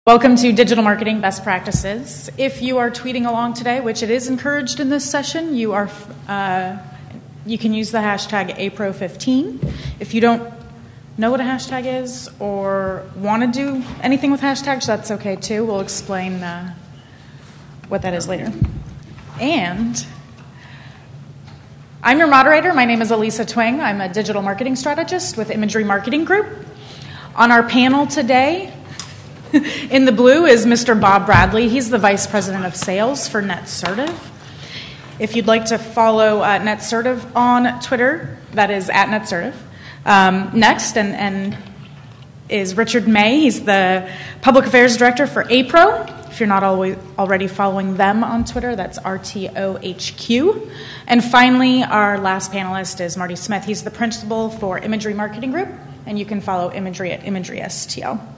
Welcome to Digital Marketing Best Practices. If you are tweeting along today, which it is encouraged in this session, you can use the hashtag APRO15. If you don't know what a hashtag is or want to do anything with hashtags, that's okay too. We'll explain what that is later. And I'm your moderator. My name is Elisa Twing. I'm a digital marketing strategist with Imagery Marketing Group. On our panel today, in the blue is Mr. Bob Bradley. He's the Vice President of Sales for NetSertive. If you'd like to follow NetSertive on Twitter, that is at NetSertive. Next and is Richard May. He's the Public Affairs Director for APRO. If you're not already following them on Twitter, that's RTO HQ. And finally, our last panelist is Marty Smith. He's the Principal for Imagery Marketing Group, and you can follow Imagery at ImagerySTL.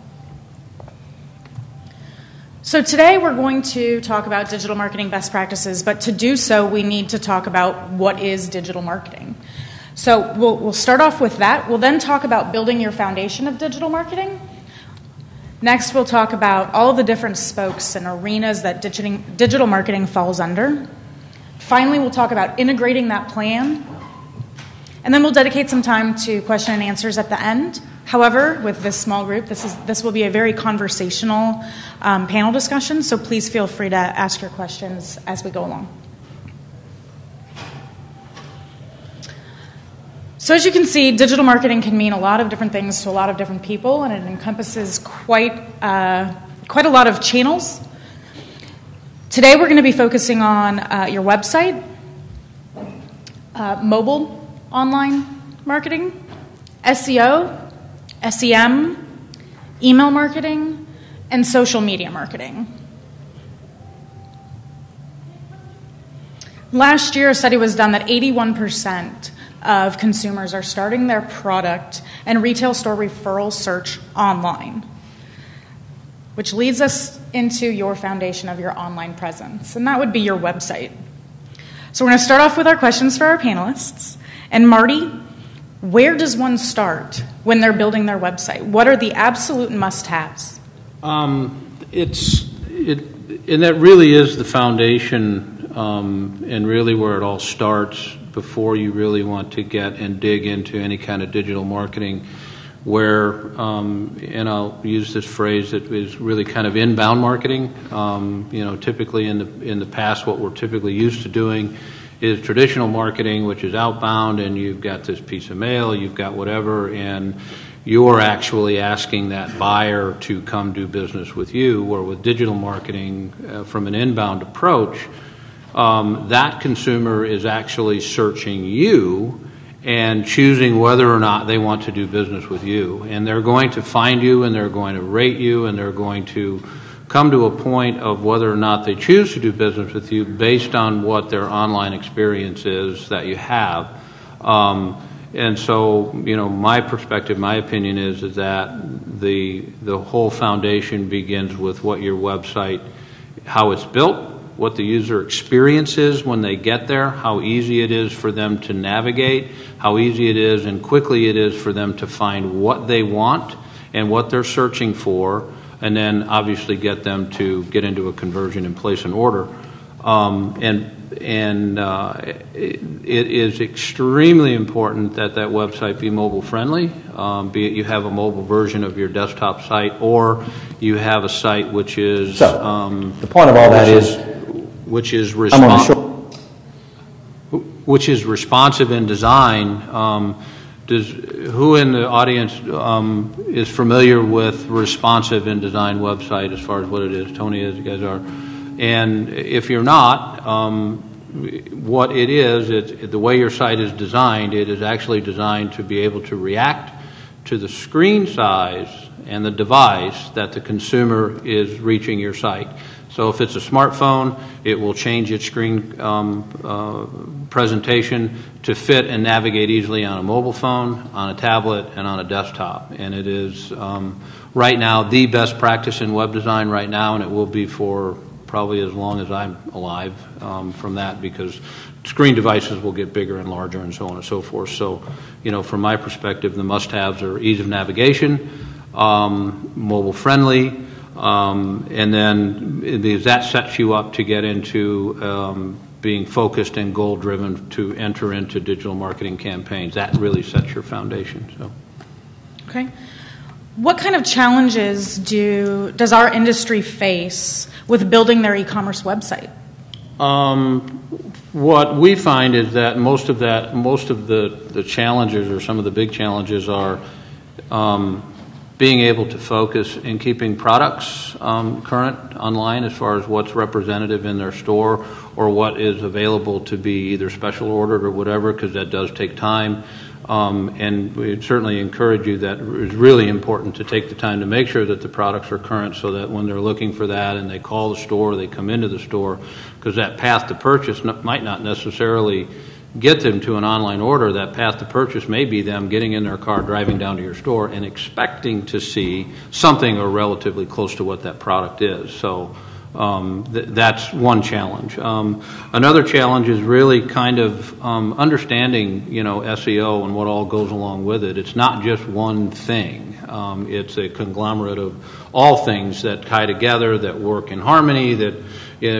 So today we're going to talk about digital marketing best practices, but to do so we need to talk about what is digital marketing. So we'll start off with that. We'll then talk about building your foundation of digital marketing. Next we'll talk about all the different spokes and arenas that digital marketing falls under. Finally we'll talk about integrating that plan. And then we'll dedicate some time to question and answers at the end. However, with this small group, this will be a very conversational panel discussion, so please feel free to ask your questions as we go along. So as you can see, digital marketing can mean a lot of different things to a lot of different people, and it encompasses quite a lot of channels. Today we're going to be focusing on your website, mobile online marketing, SEO, SEM, email marketing, and social media marketing. Last year, a study was done that 81% of consumers are starting their product and retail store referral search online, which leads us into your foundation of your online presence, and that would be your website. So we're going to start off with our questions for our panelists. And Marty, where does one start when they're building their website? What are the absolute must-haves? And that really is the foundation, and really where it all starts before you really want to get and dig into any kind of digital marketing. Where, and I'll use this phrase that is really kind of inbound marketing. Typically in the past, what we're typically used to doing is traditional marketing, which is outbound, and you've got this piece of mail, you've got whatever, and you're actually asking that buyer to come do business with you. Or with digital marketing, from an inbound approach, that consumer is actually searching you and choosing whether or not they want to do business with you. And they're going to find you, and they're going to rate you, and they're going to come to a point of whether or not they choose to do business with you based on what their online experience is that you have. And so, my perspective, my opinion is that the whole foundation begins with what your website, how it's built, what the user experience is when they get there, how easy it is for them to navigate, how easy it is and quickly it is for them to find what they want and what they're searching for, and then obviously get them to get into a conversion and place an order. It is extremely important that website be mobile friendly, be it you have a mobile version of your desktop site or you have a site which is... So, the point of all that is... Which is responsive in design. Who in the audience is familiar with responsive in design website as far as what it is? Tony is, you guys are. And if you're not, what it is, the way your site is designed, it is actually designed to be able to react to the screen size and the device that the consumer is reaching your site. So if it's a smartphone, it will change its screen presentation to fit and navigate easily on a mobile phone, on a tablet, and on a desktop. And it is right now the best practice in web design right now, and it will be for probably as long as I'm alive from that, because screen devices will get bigger and larger and so on and so forth. So, from my perspective, the must-haves are ease of navigation, mobile friendly, And then because that sets you up to get into being focused and goal-driven to enter into digital marketing campaigns. That really sets your foundation. So. Okay. What kind of challenges does our industry face with building their e-commerce website? What we find is that most of the challenges, or some of the big challenges, are being able to focus in keeping products current online as far as what's representative in their store or what is available to be either special ordered or whatever, because that does take time. And we certainly encourage you that it's really important to take the time to make sure that the products are current, so that when they're looking for that and they call the store, they come into the store, because that path to purchase might not necessarily get them to an online order. That path to purchase may be them getting in their car, driving down to your store, and expecting to see something or relatively close to what that product is. So that's one challenge. Another challenge is really kind of understanding, SEO and what all goes along with it. It's not just one thing. It's a conglomerate of all things that tie together, that work in harmony, that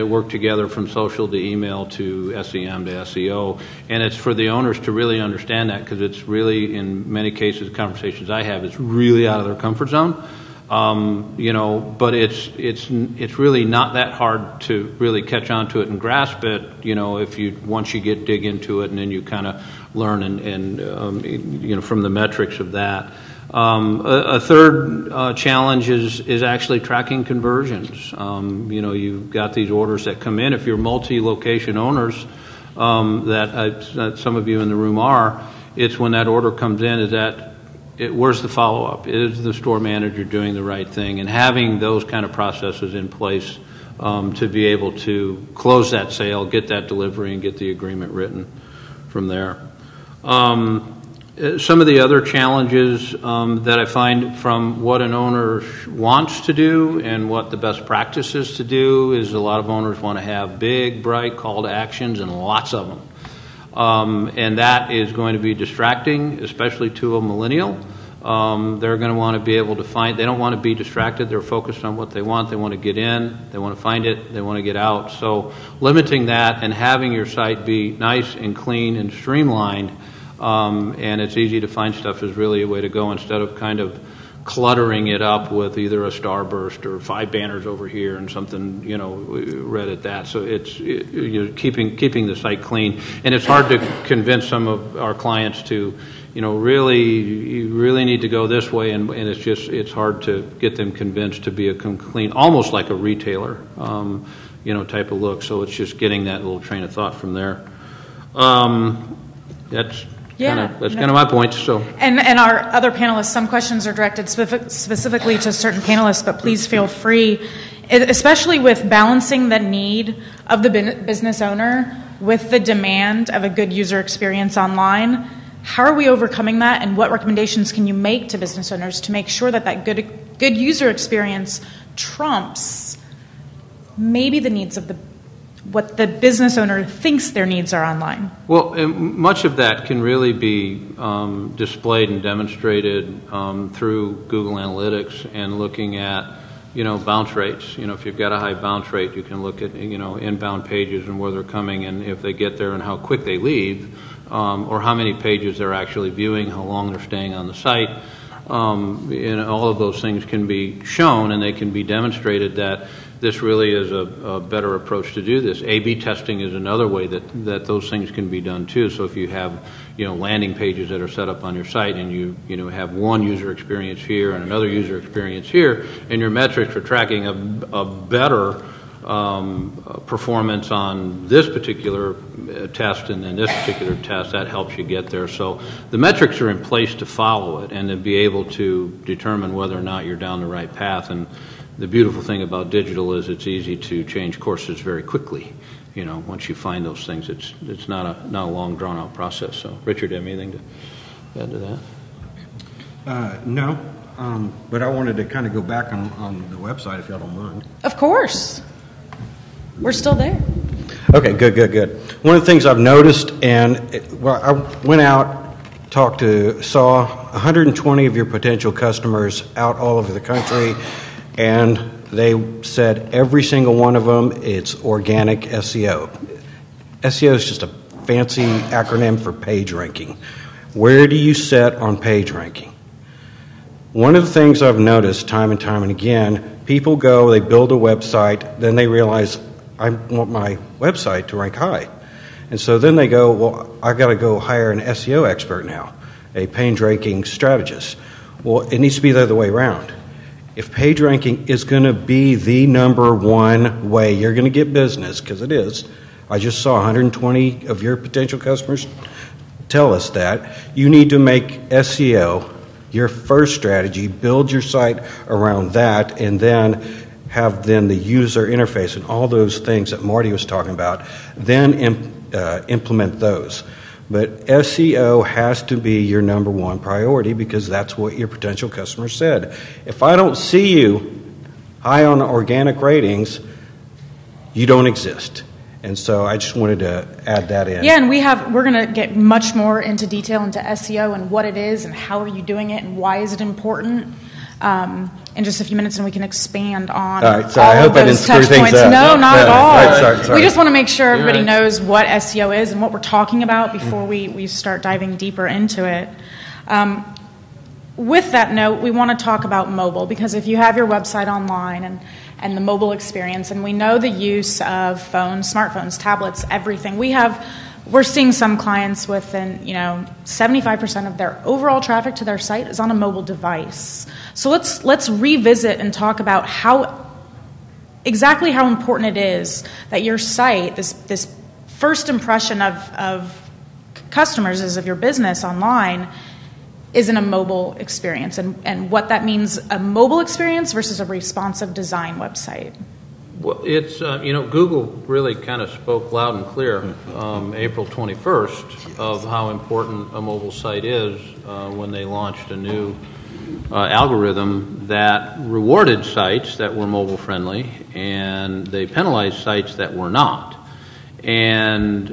work together from social to email to SEM to SEO. And it's for the owners to really understand that, because it's really, in many cases, conversations I have, it's really out of their comfort zone. But it's really not that hard to really catch on to it and grasp it, if once you dig into it, and then you kind of learn and from the metrics of that. A third challenge is actually tracking conversions. You've got these orders that come in. If you're multi-location owners, that some of you in the room are, it's when that order comes in, where's the follow-up? Is the store manager doing the right thing? And having those kind of processes in place to be able to close that sale, get that delivery, and get the agreement written from there. Some of the other challenges that I find from what an owner wants to do and what the best practice is to do is a lot of owners want to have big, bright call to actions and lots of them. And that is going to be distracting, especially to a millennial. They're going to want to be able to they don't want to be distracted. They're focused on what they want. They want to get in. They want to find it. They want to get out. So limiting that and having your site be nice and clean and streamlined, and it's easy to find stuff, is really a way to go, instead of kind of cluttering it up with either a starburst or 5 banners over here and something, red at that. So it's keeping the site clean. And it's hard to convince some of our clients to, you really need to go this way, and it's hard to get them convinced to be a clean, almost like a retailer, type of look. So it's just getting that little train of thought from there. That's kind of my points. So, and our other panelists, some questions are directed specifically to certain panelists, but please feel free, especially with balancing the need of the business owner with the demand of a good user experience online. How are we overcoming that, and what recommendations can you make to business owners to make sure that good user experience trumps maybe the needs of what the business owner thinks their needs are online? Well, much of that can really be displayed and demonstrated through Google Analytics and looking at, bounce rates. If you've got a high bounce rate, you can look at, inbound pages and where they're coming, and if they get there and how quick they leave, or how many pages they're actually viewing, how long they're staying on the site. All of those things can be shown, and they can be demonstrated that this really is a better approach to do this. A/B testing is another way that those things can be done too. So if you have landing pages that are set up on your site, and you have one user experience here and another user experience here, and your metrics are tracking a better performance on this particular test and then this particular test, that helps you get there. So the metrics are in place to follow it and to be able to determine whether or not you're down the right path. And the beautiful thing about digital is it's easy to change courses very quickly. Once you find those things, it's not a long, drawn-out process. So, Richard, anything to add to that? No, but I wanted to kind of go back on the website, if y'all don't mind. Of course. We're still there. Okay, good. One of the things I've noticed, I went out, saw 120 of your potential customers out all over the country, and they said every single one of them, it's organic SEO. SEO is just a fancy acronym for page ranking. Where do you set on page ranking? One of the things I've noticed time and time and again, people go, they build a website, then they realize, I want my website to rank high. And so then they go, well, I got to go hire an SEO expert now, a page ranking strategist. Well, it needs to be the other way around. If page ranking is going to be the number one way you're going to get business, because it is, I just saw 120 of your potential customers tell us that, you need to make SEO your first strategy, build your site around that, and then have the user interface and all those things that Marty was talking about, then implement those. But SEO has to be your number one priority because that's what your potential customer said. If I don't see you high on organic ratings, you don't exist. And so I just wanted to add that in. Yeah, and we're going to get much more into detail into SEO and what it is and how are you doing it and why is it important in just a few minutes, and we can expand on all right, sorry, all of those touch points. No, not at all. Right, sorry. We just want to make sure everybody knows what SEO is and what we're talking about before we start diving deeper into it. With that note, we want to talk about mobile, because if you have your website online and the mobile experience, and we know the use of phones, smartphones, tablets, everything. We're seeing some clients within, 75% of their overall traffic to their site is on a mobile device. So let's revisit and talk about exactly how important it is that your site, this first impression of customers is of your business online, is in a mobile experience, and what that means, a mobile experience versus a responsive design website. Well, it's, Google really kind of spoke loud and clear April 21st of how important a mobile site is when they launched a new algorithm that rewarded sites that were mobile friendly, and they penalized sites that were not. And,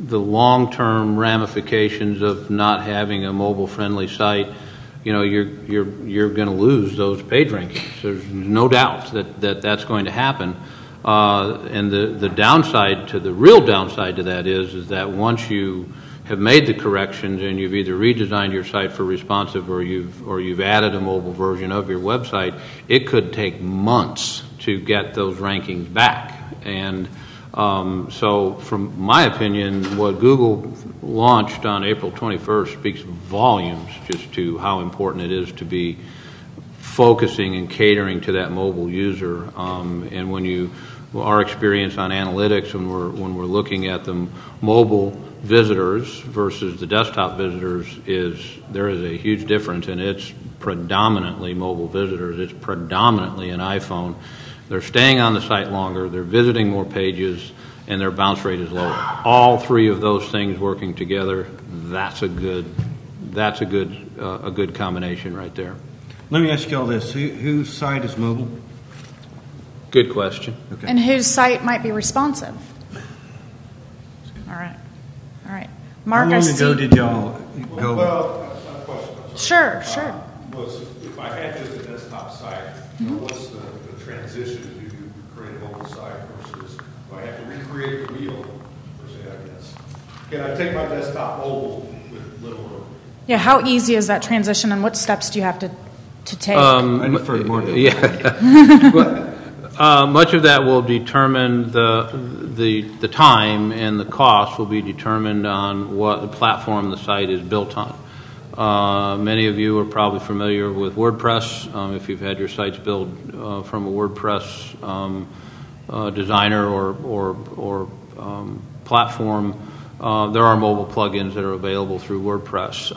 the long-term ramifications of not having a mobile-friendly site, you're going to lose those page rankings. There's no doubt that that's going to happen. And the real downside to that is that once you have made the corrections and you've either redesigned your site for responsive or you've added a mobile version of your website, it could take months to get those rankings back. And so from my opinion, what Google launched on April 21st speaks volumes just to how important it is to be focusing and catering to that mobile user. And when our experience on analytics, when we're looking at the mobile visitors versus the desktop visitors, there is a huge difference, and it's predominantly mobile visitors. It's predominantly an iPhone. They're staying on the site longer, they're visiting more pages, and their bounce rate is lower. All three of those things working together, that's a good combination right there. Let me ask you all this. Whose site is mobile? Good question. Okay. And whose site might be responsive? All right. Mark, how long ago did y'all go? Well, a question. Sure. If I had just a desktop site, what's the transition to create a mobile site versus do I have to recreate the wheel, per se, I guess? Can I take my desktop mobile with little? Yeah, how easy is that transition, and what steps do you have to take? I defer to Marty. Yeah. Much of that will determine the time, and the cost will be determined on what the platform the site is built on. Many of you are probably familiar with WordPress. If you've had your sites built from a WordPress designer or platform, there are mobile plugins that are available through WordPress.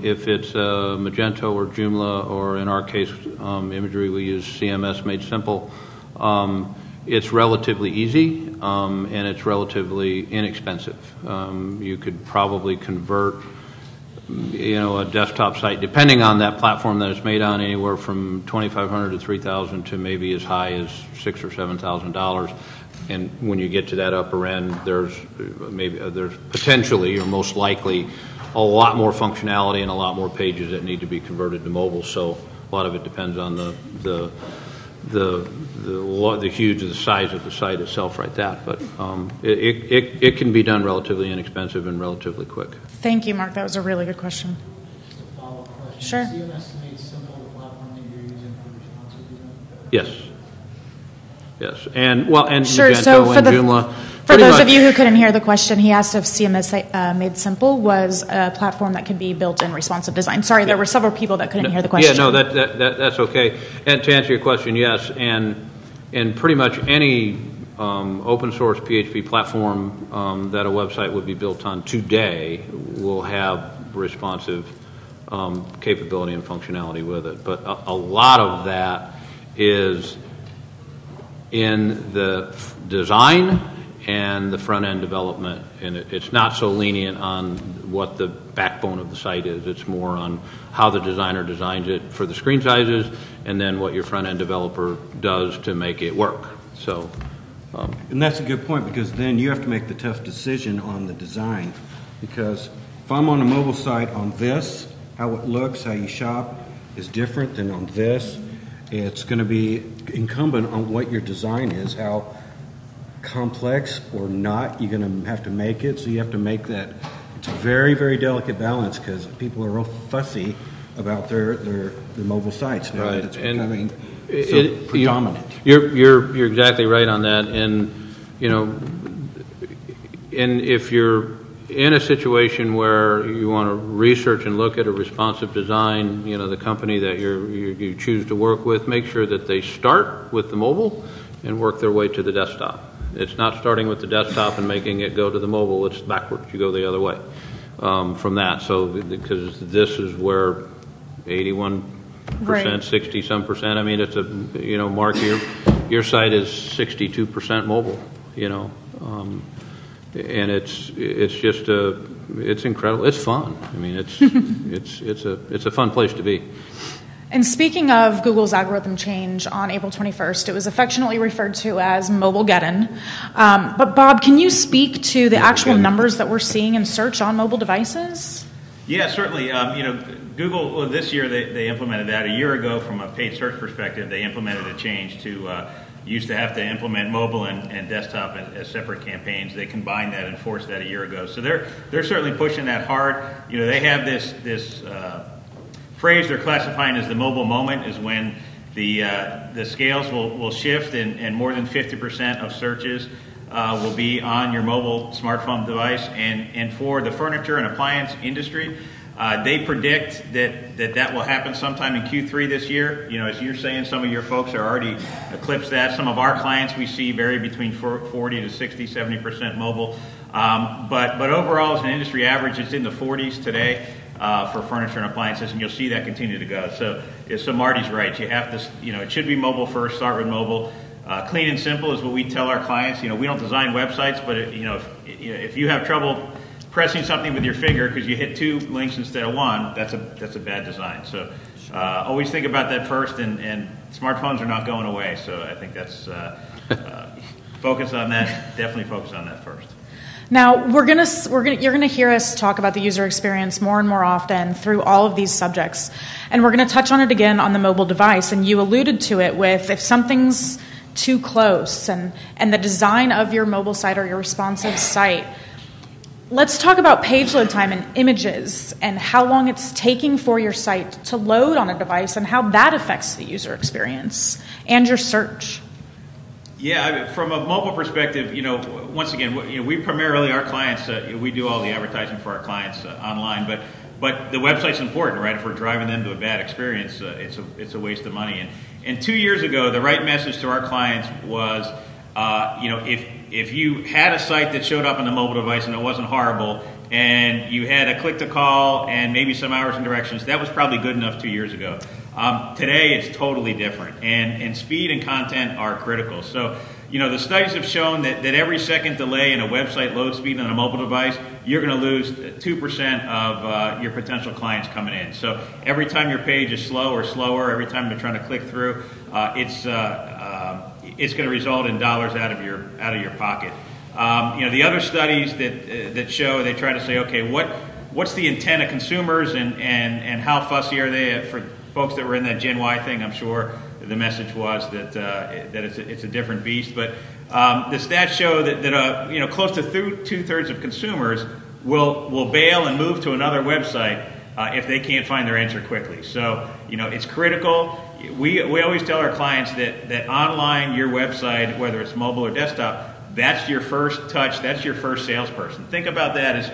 If it's Magento or Joomla, or in our case, imagery, we use CMS Made Simple. It's relatively easy, and it's relatively inexpensive. You could probably convert, a desktop site, depending on that platform that it's made on, anywhere from $2,500 to $3,000 to maybe as high as $6,000 or $7,000. And when you get to that upper end, there's potentially, or most likely, a lot more functionality and a lot more pages that need to be converted to mobile. So A lot of it depends on the huge, the size of the site itself, right? But it can be done relatively inexpensive and relatively quick. Thank you, Mark. That was a really good question. Just a follow-up question. Sure. CMS made simple the platform that you're using for responsive design? Yes, and Sure. Magento So for and Joomla. For those of you who couldn't hear the question, he asked if CMS Made Simple was a platform that could be built in responsive design. Sorry, there were several people that couldn't hear the question. Yeah, no, that's okay. And to answer your question, yes, and pretty much any open source PHP platform that a website would be built on today will have responsive capability and functionality with it. But a lot of that is in the design and the front-end development, and it's not so lenient on what the backbone of the site is. It's more on how the designer designs it for the screen sizes, and then what your front-end developer does to make it work. So, And that's a good point, because then you have to make the tough decision on the design. Because if I'm on a mobile site on this, how it looks, how you shop is different than on this. It's going to be incumbent on what your design is, how complex or not you're going to have to make it. So you have to make that. It's a very, very delicate balance, because people are real fussy about their mobile sites now. Right. It's becoming so predominant. You're exactly right on that. And and if you're in a situation where you want to research and look at a responsive design, the company that you choose to work with, make sure that they start with the mobile and work their way to the desktop. It's not starting with the desktop and making it go to the mobile. It's backwards. You go the other way from that. So because this is where 81%, Right. 60-some%. I mean, it's Mark, your site is 62% mobile. And it's incredible. It's fun. I mean, it's a fun place to be. And speaking of Google's algorithm change on April 21st, it was affectionately referred to as Mobilegeddon. But Bob, can you speak to the actual numbers that we're seeing in search on mobile devices? Yeah, certainly. Google, this year they implemented that. A year ago, from a paid search perspective, they implemented a change to used to have to implement mobile and desktop as separate campaigns. They combined that and forced that a year ago. So they're certainly pushing that hard. They have this phrase they're classifying as the mobile moment, is when the scales will shift and more than 50% of searches will be on your mobile smartphone device. And for the furniture and appliance industry, they predict that will happen sometime in Q3 this year. As you're saying, some of your folks are already eclipsed that. Some of our clients we see vary between 40 to 60, 70% mobile. But overall, as an industry average, it's in the 40s today for furniture and appliances, and you'll see that continue to go. So Marty's right. You have to, it should be mobile first. Start with mobile. Clean and simple is what we tell our clients. We don't design websites, but if you have trouble pressing something with your finger because you hit 2 links instead of 1, that's a bad design. So always think about that first, and smartphones are not going away. So I think that's focus on that. Definitely focus on that first. Now, you're gonna hear us talk about the user experience more and more often through all of these subjects, and we're gonna touch on it again on the mobile device. And you alluded to it with if something's too close and the design of your mobile site or your responsive site. Let's talk about page load time and images and how long it's taking for your site to load on a device and how that affects the user experience and your search. Yeah, from a mobile perspective, once again, we primarily, our clients, we do all the advertising for our clients online, but the website's important, right? If we're driving them to a bad experience, it's a waste of money. And 2 years ago, the right message to our clients was, if you had a site that showed up on the mobile device and it wasn't horrible, and you had a click to call and maybe some hours and directions, that was probably good enough 2 years ago. Today, it's totally different, and speed and content are critical. So, the studies have shown that every second delay in a website load speed on a mobile device, you're going to lose 2% of your potential clients coming in. So every time your page is slower, every time they're trying to click through, it's going to result in dollars out of your pocket. The other studies that show, they try to say, okay, what's the intent of consumers and how fussy are they folks that were in that Gen Y thing, I'm sure the message was that it's a different beast. But the stats show that close to 2/3 of consumers will bail and move to another website if they can't find their answer quickly. So it's critical. We always tell our clients that online, your website, whether it's mobile or desktop, that's your first touch. That's your first salesperson. Think about that as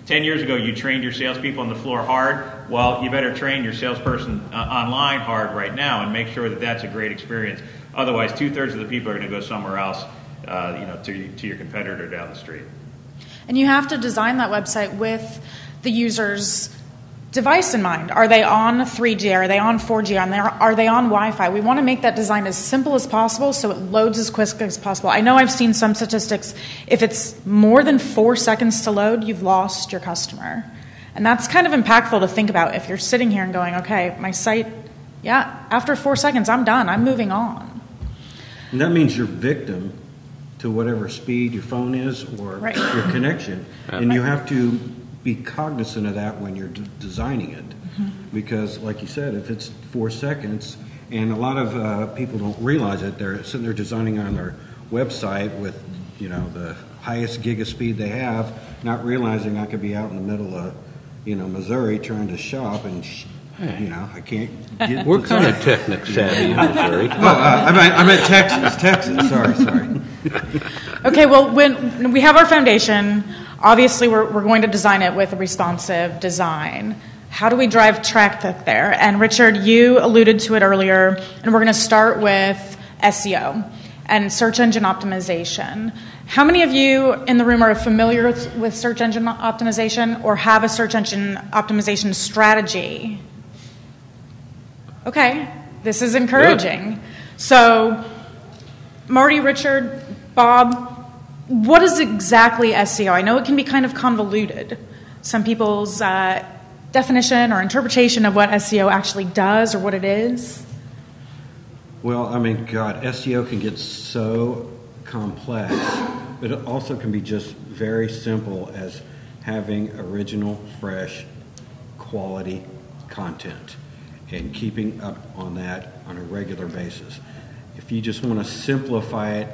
10 years ago you trained your salespeople on the floor hard. Well, you better train your salesperson online hard right now and make sure that that's a great experience. Otherwise, 2/3 of the people are going to go somewhere else, to your competitor down the street. And you have to design that website with the user's device in mind. Are they on 3G? Are they on 4G? Are they on Wi-Fi? We want to make that design as simple as possible so it loads as quick as possible. I know I've seen some statistics. If it's more than 4 seconds to load, you've lost your customer. And that's kind of impactful to think about if you're sitting here and going, okay, my site, after 4 seconds, I'm done. I'm moving on. And that means you're victim to whatever speed your phone is or Right. your connection. And you have to be cognizant of that when you're designing it. Because, like you said, if it's 4 seconds, and a lot of people don't realize it, they're sitting there designing on their website with, the highest gig of speed they have, not realizing I could be out in the middle of, Missouri trying to shop and, I can't get. We're kind of technic savvy in Missouri. I meant Texas. Sorry. Okay, well, when we have our foundation, obviously we're going to design it with a responsive design. How do we drive traffic there? And Richard, you alluded to it earlier, and we're going to start with SEO and search engine optimization. How many of you in the room are familiar with search engine optimization or have a search engine optimization strategy? Okay, this is encouraging. Good. So, Marty, Richard, Bob, what is exactly SEO? I know it can be kind of convoluted. Some people's definition or interpretation of what SEO actually does or what it is. Well, SEO can get so complex, but it also can be just very simple as having original, fresh, quality content and keeping up on that on a regular basis. If you just want to simplify it,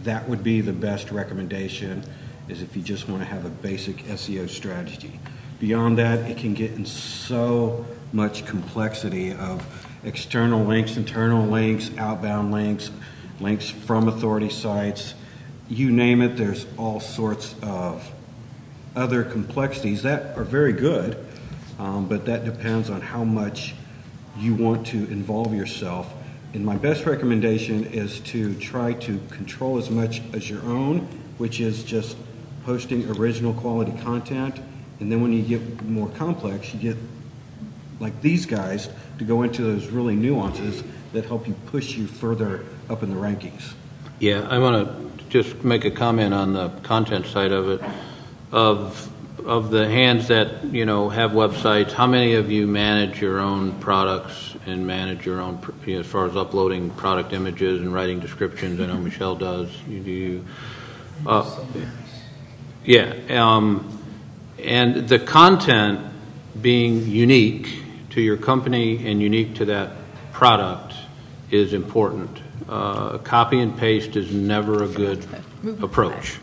that would be the best recommendation, is if you just want to have a basic SEO strategy. Beyond that, it can get in so much complexity of external links, internal links, outbound links, links from authority sites. You name it, there's all sorts of other complexities that are very good, but that depends on how much you want to involve yourself. And my best recommendation is to try to control as much as your own, which is just posting original quality content. And then when you get more complex, you get like these guys to go into those really nuances that help you push you further up in the rankings. Yeah, I want to just make a comment on the content side of it. Of the hands that have websites, how many of you manage your own products and manage your own as far as uploading product images and writing descriptions? I know Michelle does. You do. And the content being unique to your company and unique to that product is important. Copy and paste is never a good approach.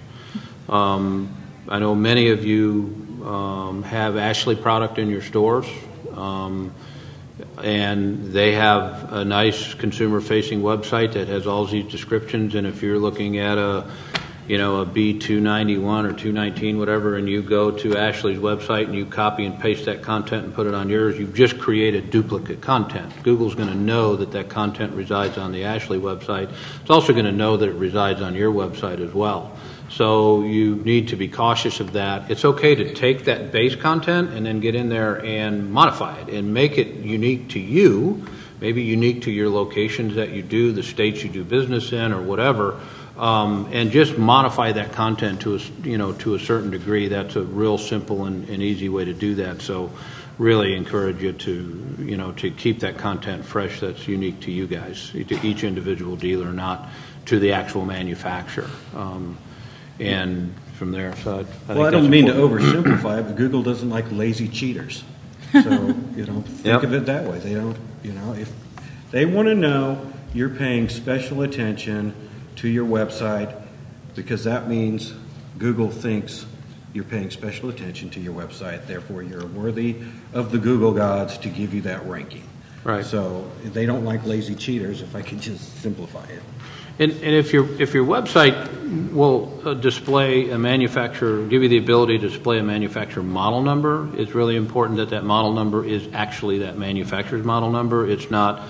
I know many of you have Ashley product in your stores, and they have a nice consumer-facing website that has all these descriptions. And if you're looking at a B291 or 219, whatever, and you go to Ashley's website and you copy and paste that content and put it on yours, you've just created duplicate content. Google's going to know that content resides on the Ashley website. It's also going to know that it resides on your website as well. So you need to be cautious of that. It's okay to take that base content and then get in there and modify it and make it unique to you, maybe unique to your locations that you do, the states you do business in, or whatever, and just modify that content to a certain degree. That's a real simple and easy way to do that. So really encourage you to keep that content fresh that's unique to you guys, to each individual dealer, not to the actual manufacturer. And from there, so I Well, I don't mean to oversimplify it, but Google doesn't like lazy cheaters. So, think of it that way. They don't, if they want to know you're paying special attention to your website, because that means Google thinks you're paying special attention to your website, therefore you're worthy of the Google gods to give you that ranking. Right. So they don't like lazy cheaters, if I could just simplify it. And if your website will display a manufacturer, give you the ability to display a manufacturer model number, it's really important that that model number is actually that manufacturer's model number. It's not,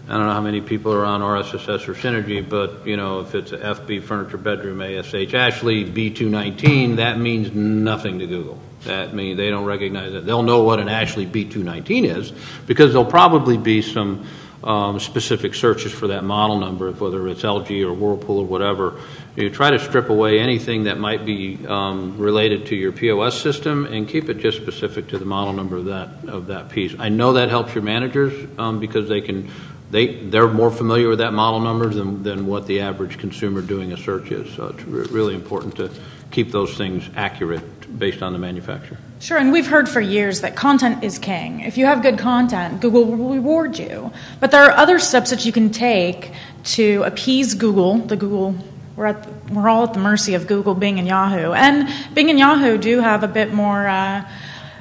I don't know how many people are on RSSS or Synergy, but if it's a FB Furniture Bedroom ASH Ashley B219, that means nothing to Google. That means they don't recognize it. They'll know what an Ashley B219 is because there'll probably be some specific searches for that model number, whether it's LG or Whirlpool or whatever. You try to strip away anything that might be related to your POS system and keep it just specific to the model number of that piece. I know that helps your managers because they're more familiar with that model number than what the average consumer doing a search is. So it's really important to keep those things accurate based on the manufacturer. Sure, and we've heard for years that content is king. If you have good content, Google will reward you. But there are other steps that you can take to appease Google. We're all at the mercy of Google, Bing, and Yahoo. And Bing and Yahoo do have a bit more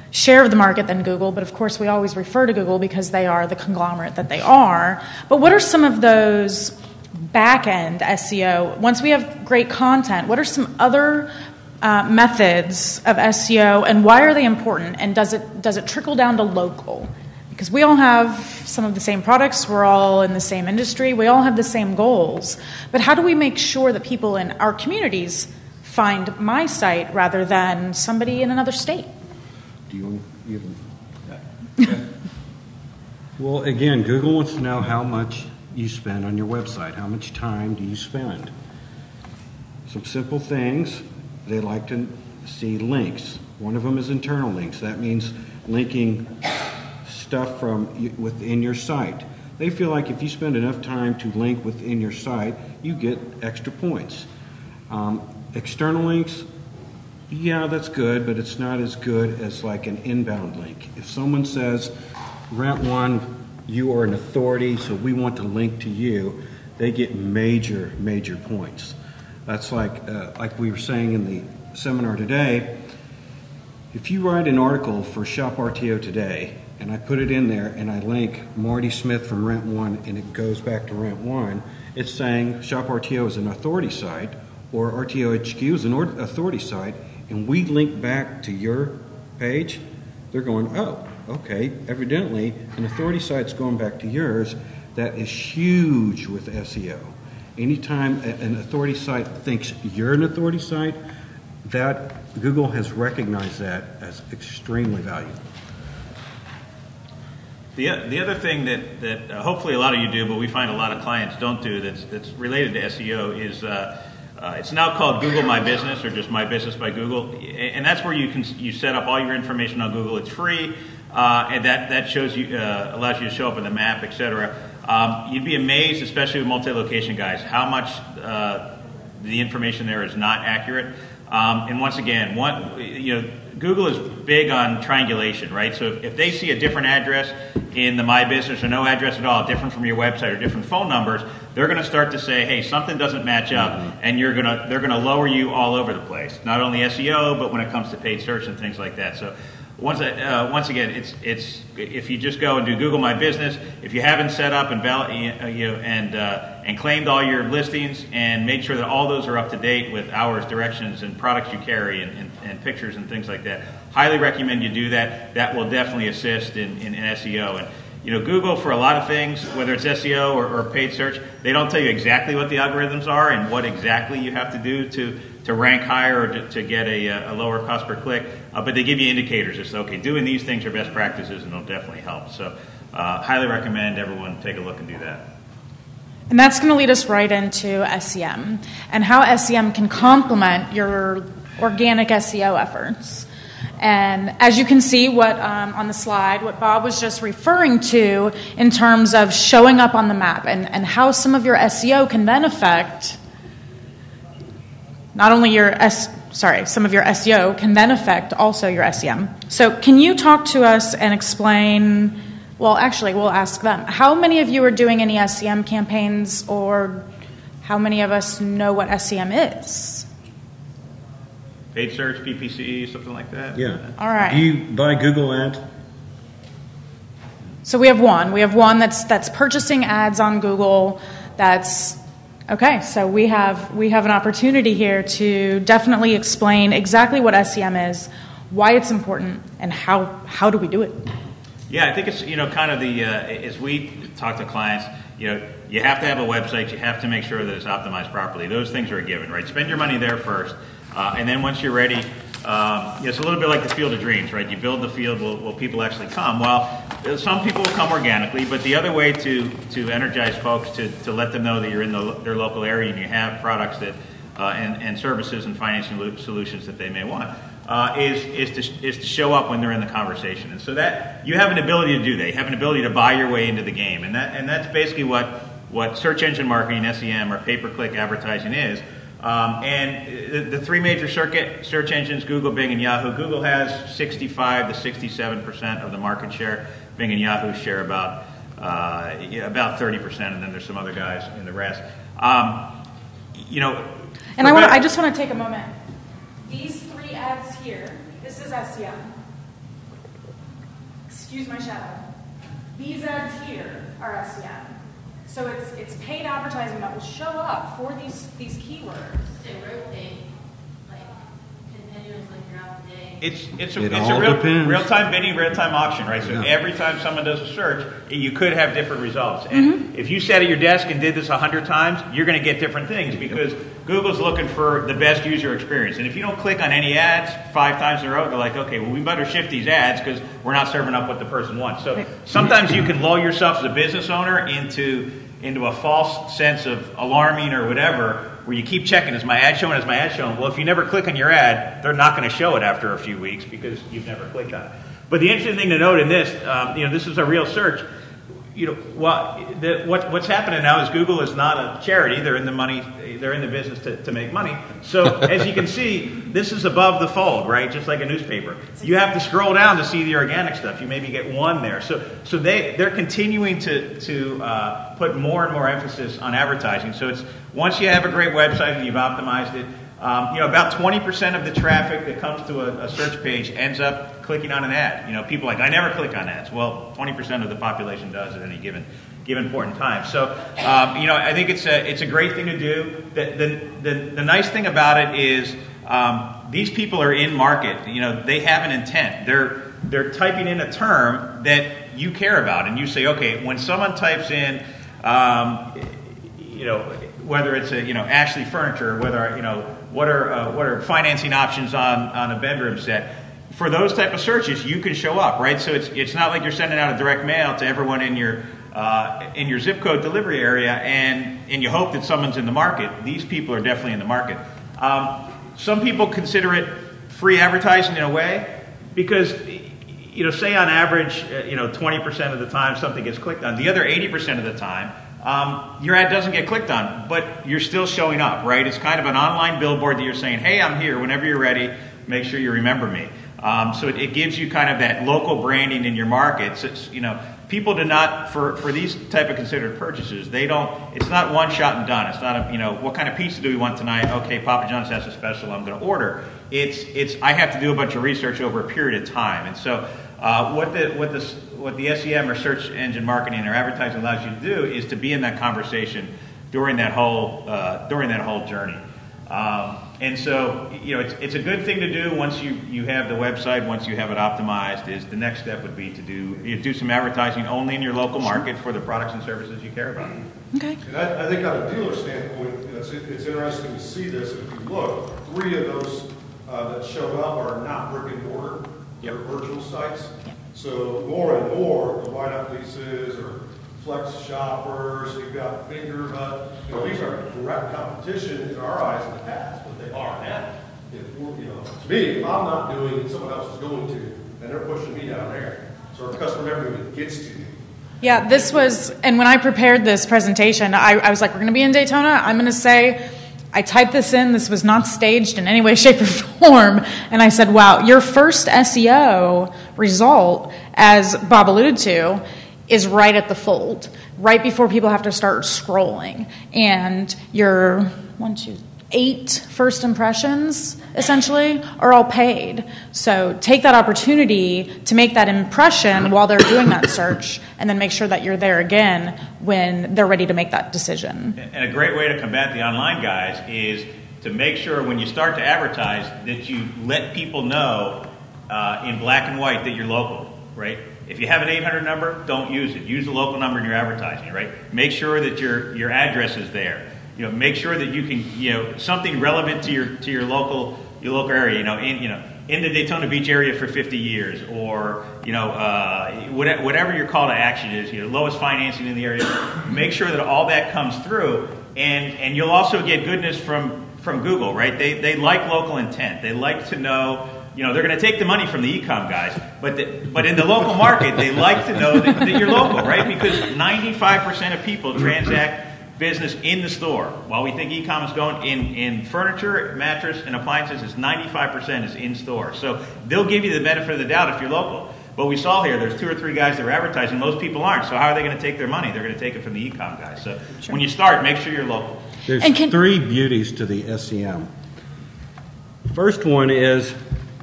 share of the market than Google, but of course we always refer to Google because they are the conglomerate that they are. But what are some of those back-end SEO? Once we have great content, what are some other methods of SEO, and why are they important? And does it trickle down to local? Because we all have some of the same products, we're all in the same industry, we all have the same goals. But how do we make sure that people in our communities find my site rather than somebody in another state? Do you Well, again, Google wants to know how much you spend on your website. How much time do you spend? Some simple things. They like to see links. One of them is internal links. That means linking stuff from within your site. They feel like if you spend enough time to link within your site, you get extra points. External links, yeah, that's good, but it's not as good as like an inbound link. If someone says, Rent One, you are an authority, so we want to link to you, they get major points. That's like we were saying in the seminar today, if you write an article for Shop RTO today, and I put it in there and I link Marty Smith from Rent One and it goes back to Rent One, it's saying Shop RTO is an authority site or RTO HQ is an authority site, and we link back to your page, they're going, oh, okay, evidently an authority site's going back to yours. That is huge with SEO. Anytime an authority site thinks you're an authority site, that Google has recognized that as extremely valuable. The other thing that hopefully a lot of you do, but we find a lot of clients don't do that's related to SEO is it's now called Google My Business or just My Business by Google, and that's where you set up all your information on Google. It's free, and that shows you allows you to show up in the map, etc. You'd be amazed, especially with multi-location guys, how much the information there is not accurate. And once again, Google is big on triangulation, right? So if they see a different address in the My Business or no address at all, different from your website or different phone numbers, they're going to start to say, hey, something doesn't match up, and they're going to lower you all over the place. Not only SEO, but when it comes to paid search and things like that. So once again, it's if you just go and do Google My Business, if you haven't set up and claimed all your listings and made sure that all those are up to date with hours, directions, and products you carry and pictures and things like that, highly recommend you do that. That will definitely assist in SEO. And Google, for a lot of things, whether it's SEO or paid search, they don't tell you exactly what the algorithms are and what exactly you have to do to rank higher or to get a lower cost per click, but they give you indicators. It's okay, doing these things are best practices and it'll definitely help. So highly recommend everyone take a look and do that. And that's going to lead us right into SEM and how SEM can complement your organic SEO efforts. And as you can see on the slide, what Bob was just referring to in terms of showing up on the map and how some of your SEO can then affect not only your some of your SEO can then affect also your SEM. So can you talk to us and explain, well, actually, we'll ask them. How many of you are doing any SEM campaigns, or how many of us know what SEM is? Paid search, PPC, something like that? Yeah. All right. Do you buy Google ads? So we have one. We have one that's purchasing ads on Google. That's okay. So we have an opportunity here to definitely explain exactly what SEM is, why it's important, and how do we do it. Yeah, I think it's kind of the as we talk to clients, you have to have a website. You have to make sure that it's optimized properly. Those things are a given, right? Spend your money there first, and then once you're ready. It's a little bit like the field of dreams, right? You build the field, will people actually come? Well, some people will come organically, but the other way to energize folks, to let them know that you're in their local area and you have products that and services and financing solutions that they may want, is to show up when they're in the conversation. And so that you have an ability to do that. You have an ability to buy your way into the game, and that's basically what search engine marketing, SEM, or pay-per-click advertising is. And the three major search engines, Google, Bing, and Yahoo. Google has 65 to 67% of the market share. Bing and Yahoo share about 30%, and then there's some other guys in the rest. And I just want to take a moment. These three ads here, this is SEM. Excuse my shadow. These ads here are SEM. So it's paid advertising that will show up for these keywords. They rotate like continuously throughout the day. It's a real-time bidding, real-time auction, right? So every time someone does a search, you could have different results. And if you sat at your desk and did this 100 times, you're going to get different things because Google's looking for the best user experience. And if you don't click on any ads 5 times in a row, they're like, okay, well, we better shift these ads because we're not serving up what the person wants. So sometimes you can lull yourself as a business owner into a false sense of alarming or whatever, where you keep checking, is my ad showing, is my ad showing? Well, if you never click on your ad, they're not going to show it after a few weeks because you've never clicked on it. But the interesting thing to note in this, this is a real search. What's happening now is Google is not a charity. They're in the business to make money. So as you can see, this is above the fold, right? Just like a newspaper. You have to scroll down to see the organic stuff. You maybe get one there. So they're continuing to put more and more emphasis on advertising. So it's once you have a great website and you've optimized it, about 20% of the traffic that comes to a search page ends up clicking on an ad. People are like, I never click on ads. Well, 20% of the population does at any given point in time. So, I think it's a great thing to do. The nice thing about it is these people are in market. They have an intent. They're typing in a term that you care about, and you say, okay, when someone types in, whether it's Ashley Furniture, whether what are financing options on a bedroom set. For those type of searches, you can show up, right? So it's not like you're sending out a direct mail to everyone in your zip code delivery area, and you hope that someone's in the market. These people are definitely in the market. Some people consider it free advertising in a way because, say on average, 20% of the time something gets clicked on. The other 80% of the time, your ad doesn't get clicked on, but you're still showing up, right? It's kind of an online billboard that you're saying, hey, I'm here. Whenever you're ready, make sure you remember me. So it gives you kind of that local branding in your markets. It's, people do not, for these type of considered purchases, it's not one shot and done. It's not what kind of pizza do we want tonight? Okay, Papa John's has a special, I'm going to order. I have to do a bunch of research over a period of time. And so what the SEM or search engine marketing or advertising allows you to do is to be in that conversation during that whole journey. And so, it's a good thing to do once you have the website, once you have it optimized. Is the next step would be to do some advertising only in your local market for the products and services you care about. Okay. And I think on a dealer standpoint, it's interesting to see this. If you look, 3 of those that showed up are not brick and mortar; they're virtual sites. So more and more, the White Up Leases or Flex Shoppers, you've got Finger Hut. These are direct competition in our eyes in the past, but they are now. To me, if I'm not doing it, someone else is going to, and they're pushing me down there. So our customer never even gets to you. Yeah, and when I prepared this presentation, I was like, we're going to be in Daytona. I'm going to say I typed this in. This was not staged in any way, shape, or form. And I said, wow, your first SEO result, as Bob alluded to, is right at the fold, right before people have to start scrolling. And your 8 first impressions, essentially, are all paid. So take that opportunity to make that impression while they're doing that search, and then make sure that you're there again when they're ready to make that decision. And a great way to combat the online guys is to make sure when you start to advertise that you let people know in black and white that you're local, right? If you have an 800 number, don't use it. Use the local number in your advertising, right? Make sure that your address is there. Make sure that you can, something relevant to your local area. In the Daytona Beach area for 50 years, or whatever your call to action is. Lowest financing in the area. Make sure that all that comes through, and you'll also get goodness from Google, right? They like local intent. They like to know. They're going to take the money from the e-com guys, but in the local market, they like to know that you're local, right? Because 95% of people transact business in the store. While we think e-com is going in furniture, mattress, and appliances, it's 95% is in store. So they'll give you the benefit of the doubt if you're local. But we saw here, there's 2 or 3 guys that are advertising. Most people aren't. So how are they going to take their money? They're going to take it from the e-com guys. So when you start, make sure you're local. There's 3 beauties to the SEM. First one is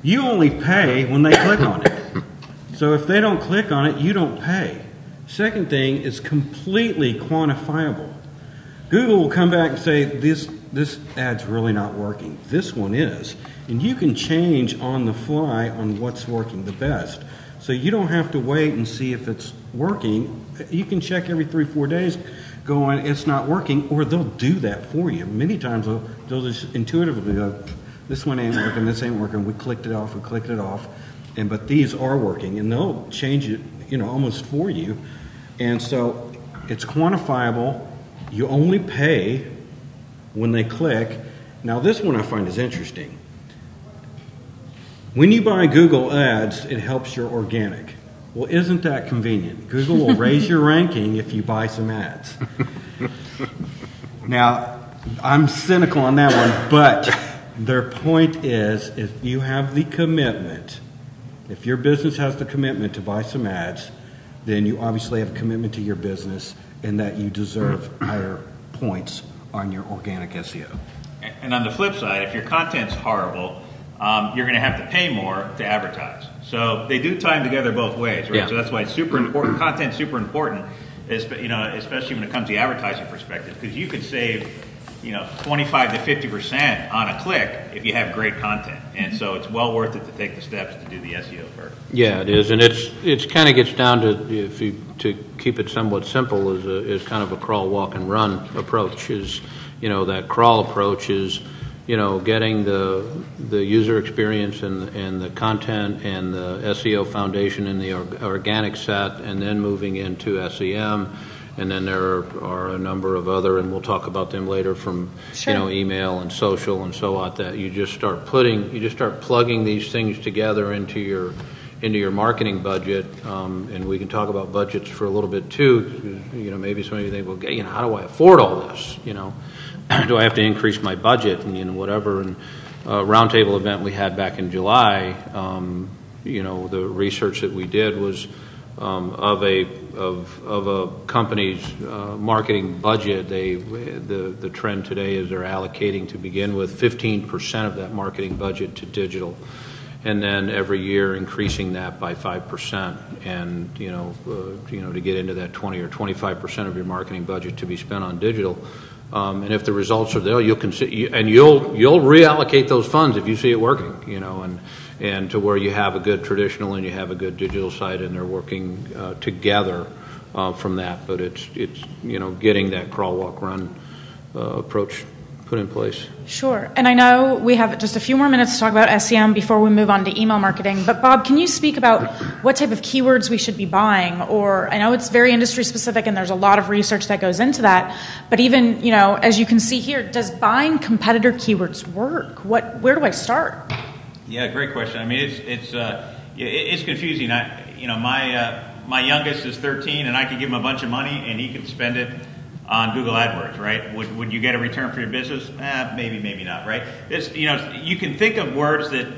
you only pay when they click on it. So if they don't click on it, you don't pay. Second thing is completely quantifiable. Google will come back and say, this ad's really not working. This one is. And you can change on the fly on what's working the best. So you don't have to wait and see if it's working. You can check every 3-4 days going, it's not working, or they'll do that for you. Many times they'll just intuitively go, this one ain't working, this ain't working, we clicked it off, but these are working, and they'll change it, almost for you. And so it's quantifiable. You only pay when they click. Now this one I find is interesting. When you buy Google Ads, it helps your organic. Well, isn't that convenient? Google will raise your ranking if you buy some ads. Now, I'm cynical on that one, but their point is if you have the commitment, if your business has the commitment to buy some ads, then you obviously have a commitment to your business and that you deserve higher points on your organic SEO. And on the flip side, if your content's horrible, you're going to have to pay more to advertise. So they do tie them together both ways, right? Yeah. So that's why it's super important. Content's super important, especially when it comes to the advertising perspective, because you could save 25 to 50% on a click if you have great content. And so it's well worth it to take the steps to do the SEO first. Yeah, it is, and it's kind of gets down to, to keep it somewhat simple, is kind of a crawl, walk, and run approach. Is that crawl approach is getting the user experience and the content and the SEO foundation and the organic set, and then moving into SEM. And then there are a number of other, and we'll talk about them later, from email and social and so on, that you just start plugging these things together into your marketing budget. And we can talk about budgets for a little bit too. Maybe some of you think, well, how do I afford all this? Do I have to increase my budget and whatever? And roundtable event we had back in July, the research that we did was of a company's marketing budget. The trend today is they're allocating, to begin with, 15% of that marketing budget to digital, and then every year increasing that by 5%, and to get into that 20 or 25% of your marketing budget to be spent on digital. And if the results are there, you'll reallocate those funds if you see it working, and to where you have a good traditional and you have a good digital side, and they're working together from that. But it's getting that crawl, walk, run approach put in place. Sure. And I know we have just a few more minutes to talk about SEM before we move on to email marketing. But Bob, can you speak about what type of keywords we should be buying? Or I know it's very industry specific and there's a lot of research that goes into that. But even, as you can see here, does buying competitor keywords work? Where do I start? Yeah, great question. I mean, it's confusing. My youngest is 13, and I could give him a bunch of money, and he could spend it on Google AdWords, right? Would you get a return for your business? Maybe, maybe not, right? You can think of words that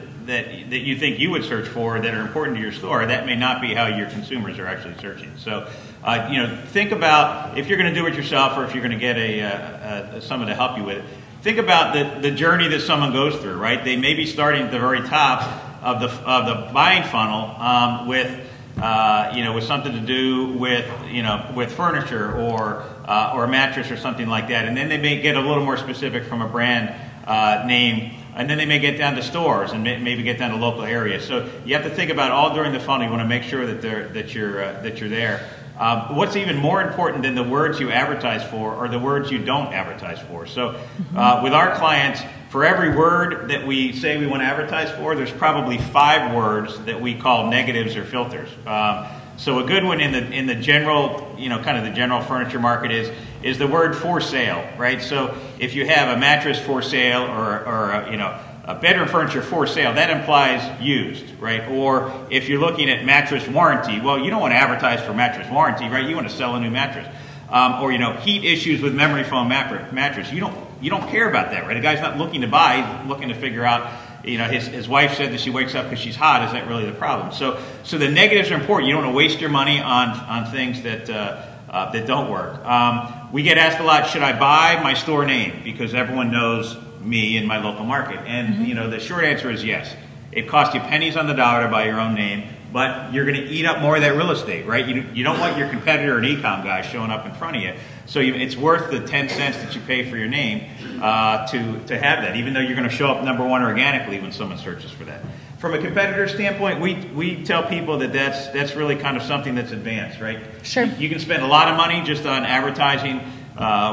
you think you would search for that are important to your store. That may not be how your consumers are actually searching. So, think about if you're going to do it yourself or if you're going to get someone to help you with it. Think about the journey that someone goes through, right? They may be starting at the very top of the buying funnel with something to do with furniture or a mattress or something like that, and then they may get a little more specific from a brand name, and then they may get down to stores and maybe get down to local areas. So you have to think about all during the funnel. You want to make sure that you're there. What's even more important than the words you advertise for are the words you don't advertise for. So with our clients, for every word that we say we want to advertise for, there's probably 5 words that we call negatives or filters. So a good one in the general, kind of the general furniture market is the word for sale, right? So if you have a mattress for sale or a bedroom furniture for sale, that implies used, right? Or if you're looking at mattress warranty, well, you don't want to advertise for mattress warranty, right? You want to sell a new mattress. Or heat issues with memory foam mattress. You don't care about that, right? A guy's not looking to buy, he's looking to figure out. His wife said that she wakes up because she's hot. Is that really the problem? So the negatives are important. You don't want to waste your money on things that don't work. We get asked a lot, should I buy my store name? Because everyone knows me in my local market. And, the short answer is yes. It costs you pennies on the dollar to buy your own name, but you're going to eat up more of that real estate, right? You don't want your competitor, an e-com guy, showing up in front of you. So it's worth the 10 cents that you pay for your name to have that, even though you're going to show up number 1 organically when someone searches for that. From a competitor standpoint, we tell people that's really kind of something that's advanced, right? Sure. You can spend a lot of money just on advertising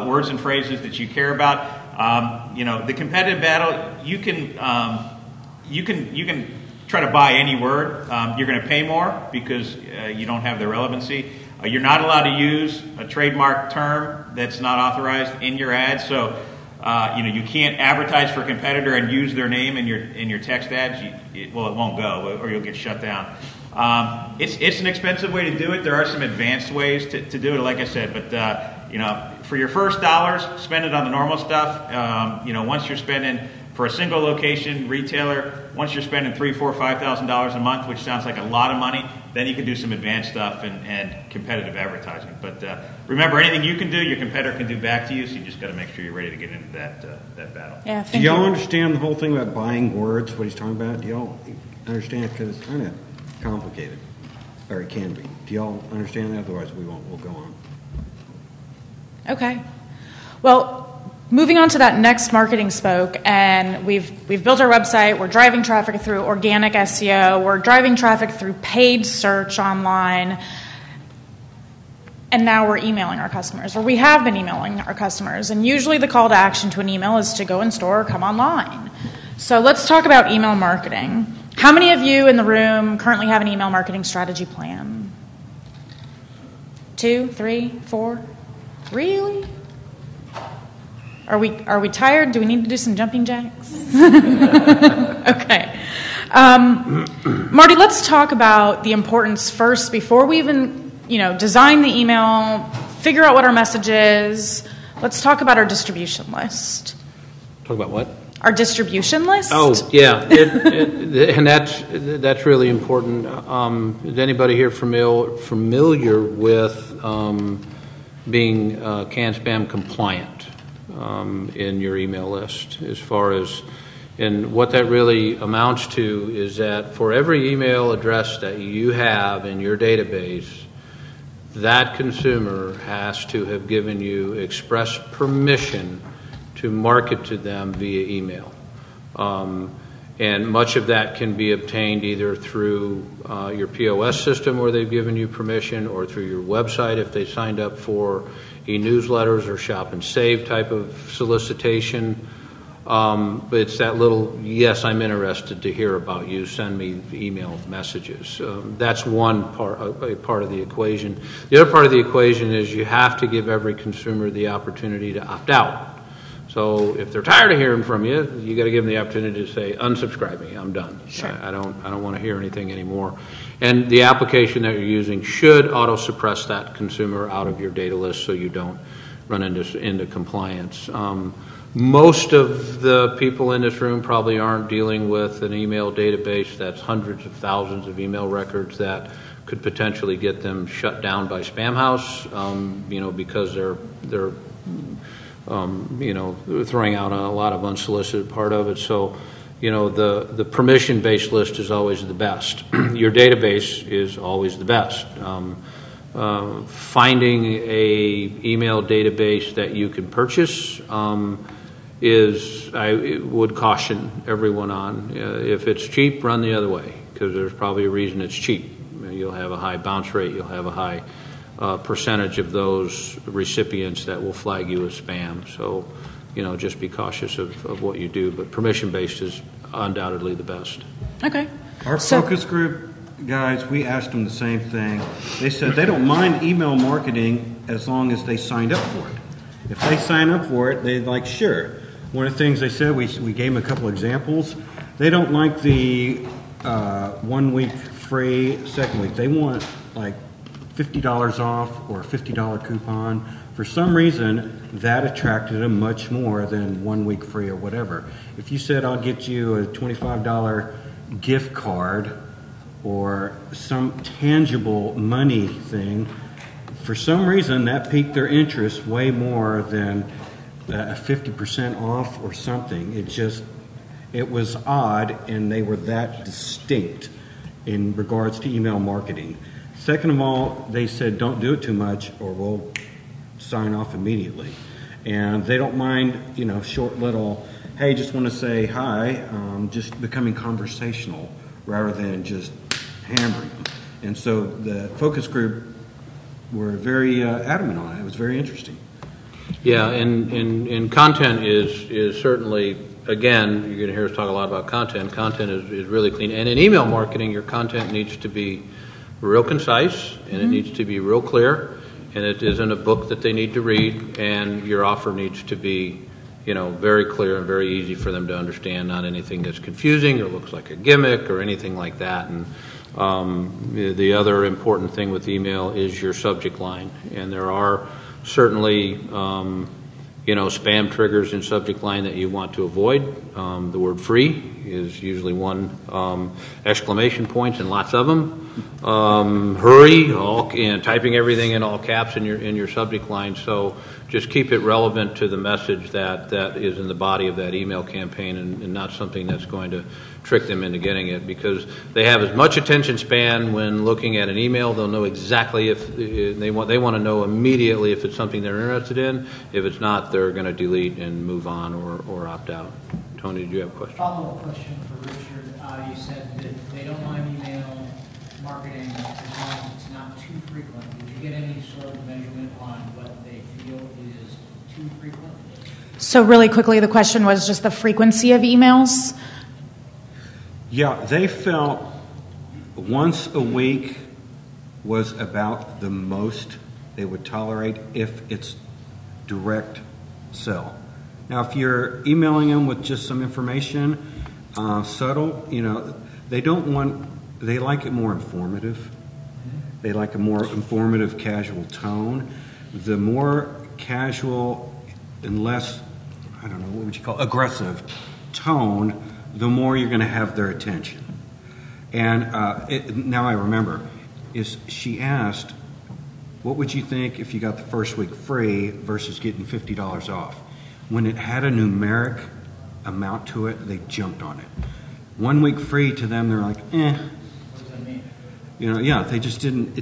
words and phrases that you care about. The competitive battle, you can try to buy any word. You're going to pay more because you don't have the relevancy. You're not allowed to use a trademark term that's not authorized in your ad. So, you can't advertise for a competitor and use their name in your text ads. It won't go, or you'll get shut down. It's an expensive way to do it. There are some advanced ways to do it, like I said. But for your first dollars, spend it on the normal stuff. Once you're spending for a single location retailer, once you're spending $3,000, $4,000, $5,000 a month, which sounds like a lot of money, then you can do some advanced stuff and competitive advertising. But remember, anything you can do, your competitor can do back to you. So you just got to make sure you're ready to get into that battle. Yeah. Do y'all understand the whole thing about buying words? What he's talking about? Do y'all understand? Because it's kind of complicated, or it can be. Do y'all understand that? Otherwise, we won't. We'll go on. Okay. Well, moving on to that next marketing spoke, and we've built our website. We're driving traffic through organic SEO. We're driving traffic through paid search online. And now we're emailing our customers, or we have been emailing our customers. And usually the call to action to an email is to go in store or come online. So let's talk about email marketing. How many of you in the room currently have an email marketing strategy plan? 2, 3, 4? Really? Are we tired? Do we need to do some jumping jacks? Okay. Marty, let's talk about the importance first before we even, design the email, figure out what our message is. Let's talk about our distribution list. Talk about what? Our distribution list? Oh, yeah. And that's really important. Is anybody here familiar with being CAN spam compliant in your email list? As far as, and what that really amounts to is that for every email address that you have in your database, that consumer has to have given you express permission to market to them via email. And much of that can be obtained either through your POS system where they've given you permission, or through your website if they signed up for e-newsletters or shop and save type of solicitation. But it's that little, yes, I'm interested to hear about you, send me email messages. That's one part, a part of the equation. The other part of the equation is you have to give every consumer the opportunity to opt out. So if they're tired of hearing from you, you got to give them the opportunity to say, unsubscribe me, I'm done. Sure. I don't want to hear anything anymore. And the application that you're using should auto suppress that consumer out of your data list so you don't run into compliance. Most of the people in this room probably aren't dealing with an email database that's hundreds of thousands of email records that could potentially get them shut down by Spam House, because they're throwing out a lot of unsolicited part of it. So, the permission-based list is always the best. Your database is always the best. Finding a email database that you can purchase I would caution everyone on. If it's cheap, run the other way, because there's probably a reason it's cheap. You'll have a high bounce rate. You'll have a high percentage of those recipients that will flag you as spam. So, just be cautious of what you do. But permission-based is undoubtedly the best. Okay. Our focus group guys, we asked them the same thing. They said they don't mind email marketing as long as they signed up for it. If they sign up for it, they're like, sure. One of the things they said, we gave them a couple examples. They don't like the 1 week free, second week. They want like $50 off or a $50 coupon. For some reason, that attracted them much more than 1 week free or whatever. If you said, I'll get you a $25 gift card or some tangible money thing, for some reason that piqued their interest way more than a 50% off or something. It was odd, and they were that distinct in regards to email marketing. Second of all, they said don't do it too much or we'll sign off immediately. And they don't mind, short little, hey, just want to say hi, just becoming conversational rather than just hammering them. And so the focus group were very adamant on it. It was very interesting. Yeah, and content is certainly, again, you're going to hear us talk a lot about content. Content is really clean. And in email marketing, your content needs to be real concise, and it needs to be real clear, and it isn't a book that they need to read, and your offer needs to be, very clear and very easy for them to understand, not anything that's confusing or looks like a gimmick or anything like that. And the other important thing with email is your subject line, and there are certainly spam triggers in subject line that you want to avoid. The word free is usually one exclamation point and lots of them. Hurry, typing everything in all caps in your subject line. So just keep it relevant to the message that is in the body of that email campaign, and not something that's going to trick them into getting it, because they have as much attention span when looking at an email. They'll know exactly if they want to know immediately if it's something they're interested in. If it's not, they're going to delete and move on or opt out. Tony, did you have a question? Follow-up question for Richard. You said that they don't mind email marketing as long as it's not too frequent. Did you get any sort of measurement on what they feel is too frequent? So really quickly, the question was just the frequency of emails. Yeah, they felt once a week was about the most they would tolerate if it's direct sell. Now, if you're emailing them with just some information, subtle, they like it more informative. They like a more informative, casual tone. The more casual and less, what would you call aggressive tone, the more you're going to have their attention. And now I remember, she asked, what would you think if you got the first week free versus getting $50 off? When it had a numeric amount to it, they jumped on it. 1 week free to them, they're like, eh. What does that mean? They just didn't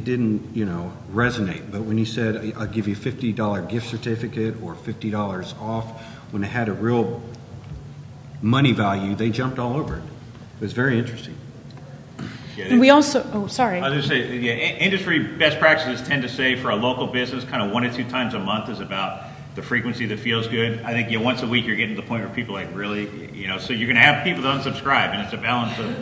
resonate. But when you said, I'll give you a $50 gift certificate or $50 off, when it had a real money value, they jumped all over it. It was very interesting. And we also, sorry. I was going to say, industry best practices tend to say for a local business, kind of 1 to 2 times a month is about the frequency that feels good. I think once a week you're getting to the point where people really, so you're going to have people that unsubscribe, and it's a balance of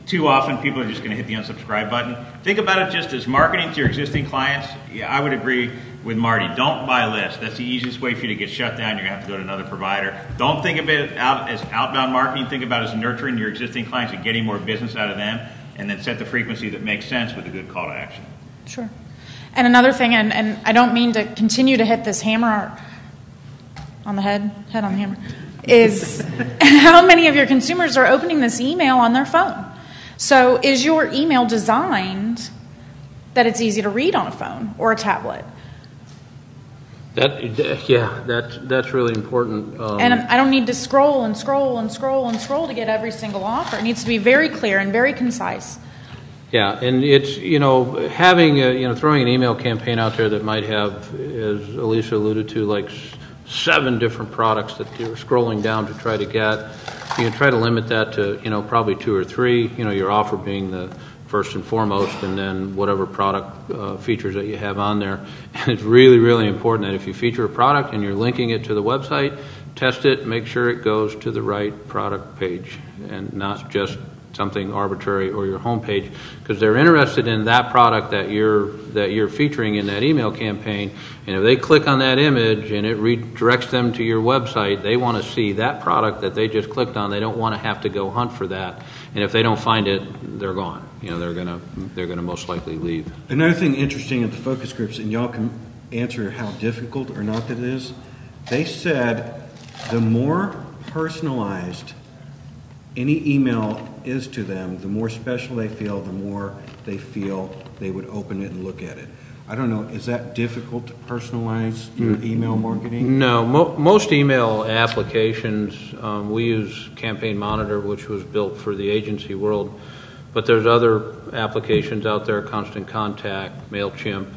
too often people are just going to hit the unsubscribe button. Think about it just as marketing to your existing clients. Yeah, I would agree with Marty. Don't buy lists. That's the easiest way for you to get shut down. You're going to have to go to another provider. Don't think of it as outbound marketing. Think about it as nurturing your existing clients and getting more business out of them, and then set the frequency that makes sense with a good call to action. Sure. And another thing, and I don't mean to continue to hit this hammer on the head on the hammer, is how many of your consumers are opening this email on their phone. So is your email designed that it's easy to read on a phone or a tablet? That's really important. And I don't need to scroll and scroll and scroll and scroll to get every single offer. It needs to be very clear and very concise. Yeah, and it's, having, throwing an email campaign out there that might have, as Elisa alluded to, like 7 different products that you're scrolling down to try to get. You try to limit that to, probably 2 or 3, your offer being the first and foremost, and then whatever product features that you have on there. And it's really, really important that if you feature a product and you're linking it to the website, test it, make sure it goes to the right product page and not just something arbitrary or your home page, because they're interested in that product that you're featuring in that email campaign. And if they click on that image and it redirects them to your website, they want to see that product that they just clicked on. They don't want to have to go hunt for that. And if they don't find it, they're gone. They're gonna most likely leave. Another thing interesting at the focus groups, and y'all can answer how difficult or not that is, they said the more personalized any email is to them, the more special they feel, the more they feel they would open it and look at it. I don't know, is that difficult to personalize your email marketing? No, most email applications, we use Campaign Monitor, which was built for the agency world, but there's other applications out there, Constant Contact, MailChimp,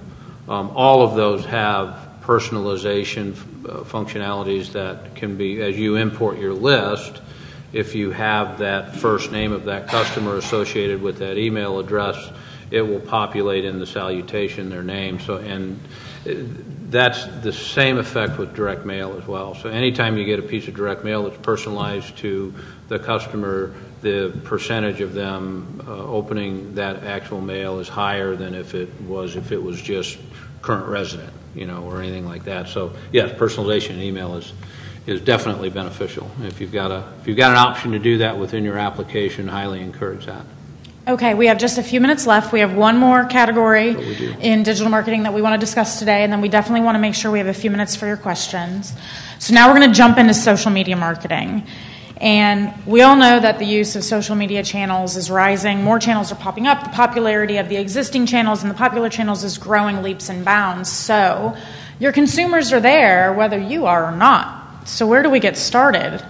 all of those have personalization functionalities that can be, as you import your list, if you have that first name of that customer associated with that email address, it will populate in the salutation their name. So, and that's the same effect with direct mail as well. So anytime you get a piece of direct mail that's personalized to the customer, the percentage of them opening that actual mail is higher than if it was just current resident, or anything like that. So yes, personalization in email is definitely beneficial. If you've got an option to do that within your application, highly encourage that. Okay, we have just a few minutes left. We have one more category in digital marketing that we want to discuss today, and then we definitely want to make sure we have a few minutes for your questions. So now we're going to jump into social media marketing. And we all know that the use of social media channels is rising. More channels are popping up. The popularity of the existing channels and the popular channels is growing leaps and bounds. So your consumers are there whether you are or not. So where do we get started?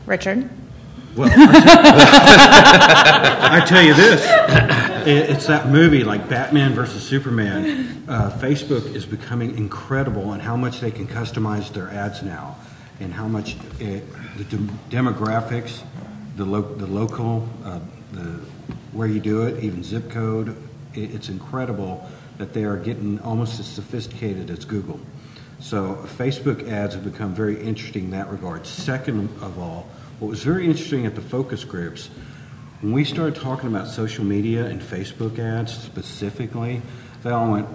Richard? Well, I tell you this, it's that movie like Batman versus Superman. Facebook is becoming incredible in how much they can customize their ads now, and how much the demographics, the local, where you do it, even zip code. It's incredible that they are getting almost as sophisticated as Google. So Facebook ads have become very interesting in that regard. Second of all, what was very interesting at the focus groups, when we started talking about social media and Facebook ads specifically, they all went,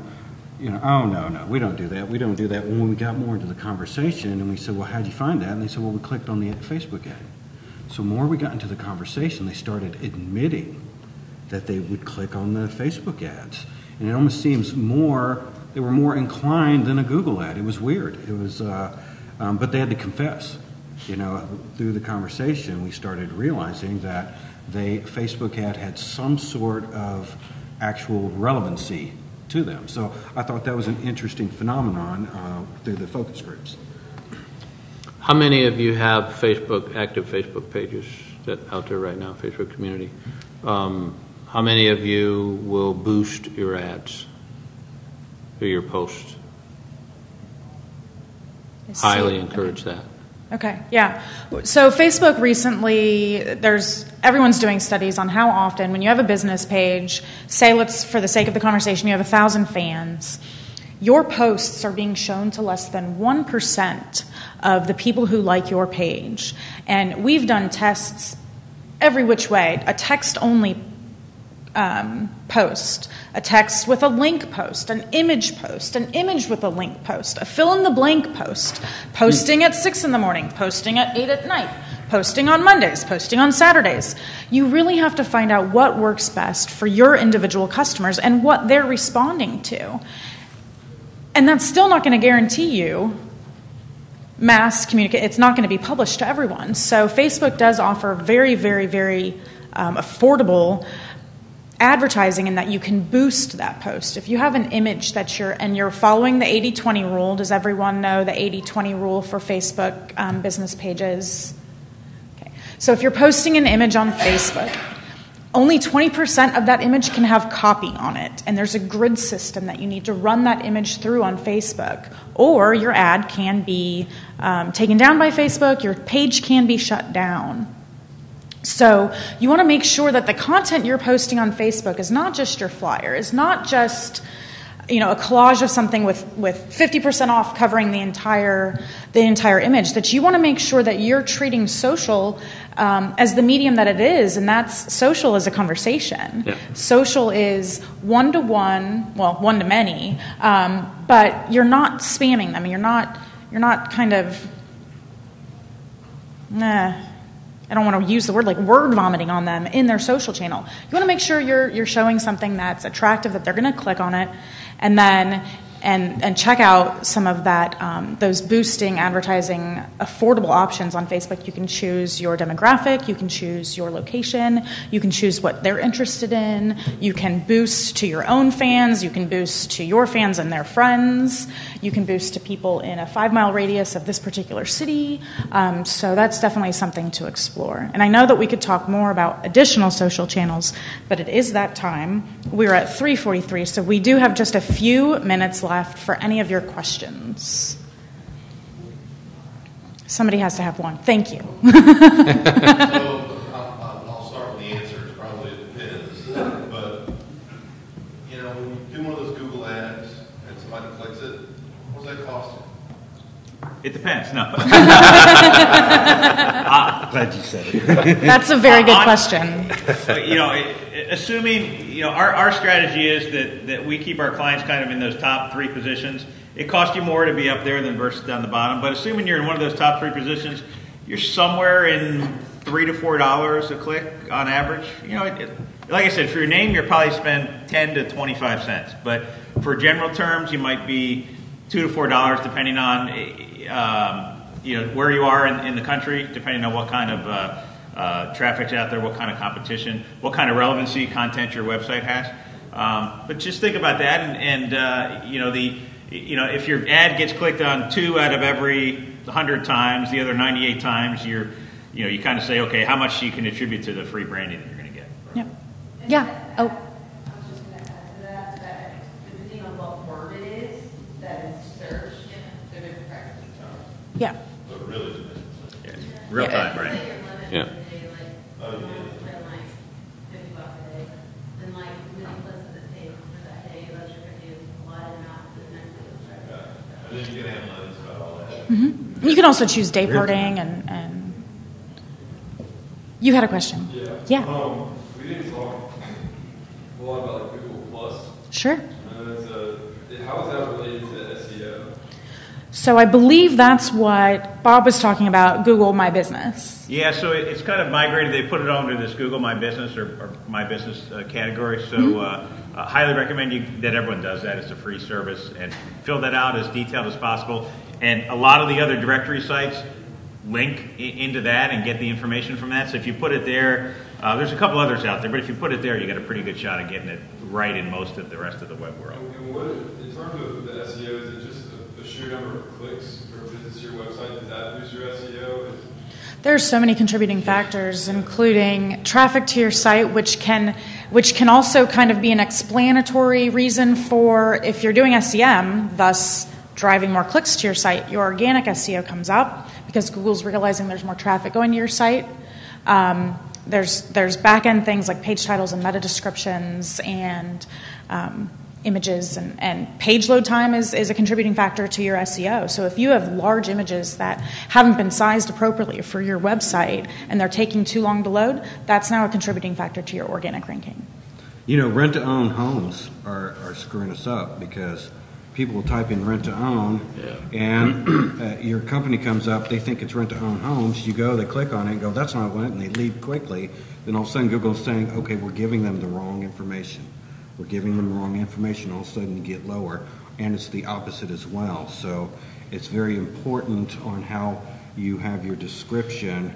oh, no, we don't do that. We don't do that. When we got more into the conversation and we said, well, how'd you find that? And they said, well, we clicked on the Facebook ad. So more we got into the conversation, they started admitting that they would click on the Facebook ads. And it almost seems they were more inclined than a Google ad. It was weird. It was, but they had to confess. Through the conversation, we started realizing that Facebook ad had some sort of actual relevancy to them. So I thought that was an interesting phenomenon through the focus groups. How many of you have active Facebook pages out there right now, Facebook community? How many of you will boost your ads through your posts? Highly encourage that. Okay, yeah. So Facebook recently, everyone's doing studies on how often, when you have a business page, say for the sake of the conversation, you have 1,000 fans, your posts are being shown to less than 1% of the people who like your page. And we've done tests every which way, a text-only post, a text with a link post, an image with a link post, a fill-in-the-blank post, posting at 6 in the morning, posting at 8 at night, posting on Mondays, posting on Saturdays. You really have to find out what works best for your individual customers and what they're responding to. And that's still not going to guarantee you mass communicate. It's not going to be published to everyone. So Facebook does offer very, very, very affordable advertising in that you can boost that post. If you have an image that you're following the 80-20 rule, does everyone know the 80-20 rule for Facebook business pages? Okay. So if you're posting an image on Facebook, only 20% of that image can have copy on it, and there's a grid system that you need to run that image through on Facebook, or your ad can be taken down by Facebook, your page can be shut down. So you want to make sure that the content you're posting on Facebook is not just your flyer, is not just a collage of something with 50% off covering the entire image, that you want to make sure that you're treating social as the medium that it is, and that's social is a conversation. Yeah. Social is one-to-one, well, one-to-many, but you're not spamming them. You're not kind of, I don't want to use the word like word vomiting on them in their social channel. You want to make sure you're showing something that's attractive, that they're going to click on it, and then and check out some of that those boosting advertising affordable options on Facebook. You can choose your demographic, you can choose your location, you can choose what they're interested in, you can boost to your own fans, you can boost to your fans and their friends, you can boost to people in a 5-mile radius of this particular city. So that's definitely something to explore. And I know that we could talk more about additional social channels, but it is that time. We're at 3:43, so we do have just a few minutes left for any of your questions. Somebody has to have one. Thank you. So I'll start with the answers. Probably it depends. But, when you do one of those Google ads and somebody clicks it, what does that cost you? It depends. No. Glad you said it. That's a very good question. Assuming, our strategy is that we keep our clients kind of in those top 3 positions. It costs you more to be up there than versus down the bottom. But assuming you're in one of those top 3 positions, you're somewhere in $3 to $4 a click on average. Like I said, for your name, you'll probably spend 10 to 25 cents. But for general terms, you might be $2 to $4, depending on where you are in the country, depending on what kind of traffic's out there, what kind of competition, what kind of relevancy content your website has. But just think about that, and if your ad gets clicked on 2 out of every 100 times, the other 98 times, you kind of say, okay, how much you can attribute to the free branding that you're going to get. Yep. Yeah. Oh. I was just going to add to that depending on what word it is that is searched, they're different practices. Yeah. But really, Real time, right? Yeah. Mm-hmm. You can also choose day parting and you had a question. Yeah. We didn't talk a lot about Google Plus. Sure. How is that related to SEO? So I believe that's what Bob was talking about, Google My Business. Yeah, so it's kind of migrated. They put it onto this Google My Business or My Business category. So highly recommend that everyone does that. It's a free service. And fill that out as detailed as possible. And a lot of the other directory sites link into that and get the information from that. So if you put it there, there's a couple others out there, but if you put it there, you get a pretty good shot at getting it right in most of the rest of the web world. And what, in terms of the SEO, is it just the sheer number of clicks or visits to your website? Does that boost your SEO? There's so many contributing factors, including traffic to your site, which can also kind of be an explanatory reason for if you're doing SEM, thus driving more clicks to your site, your organic SEO comes up because Google's realizing there's more traffic going to your site. There's back-end things like page titles and meta descriptions and images and page load time is a contributing factor to your SEO. So if you have large images that haven't been sized appropriately for your website and they're taking too long to load, that's now a contributing factor to your organic ranking. Rent-to-own homes are screwing us up because people will type in rent to own, and your company comes up, they think it's rent to own homes, you go, they click on it and go, that's not what, and they leave quickly. Then all of a sudden Google's saying, okay, we're giving them the wrong information. We're giving them the wrong information, all of a sudden you get lower, and it's the opposite as well. So it's very important on how you have your description,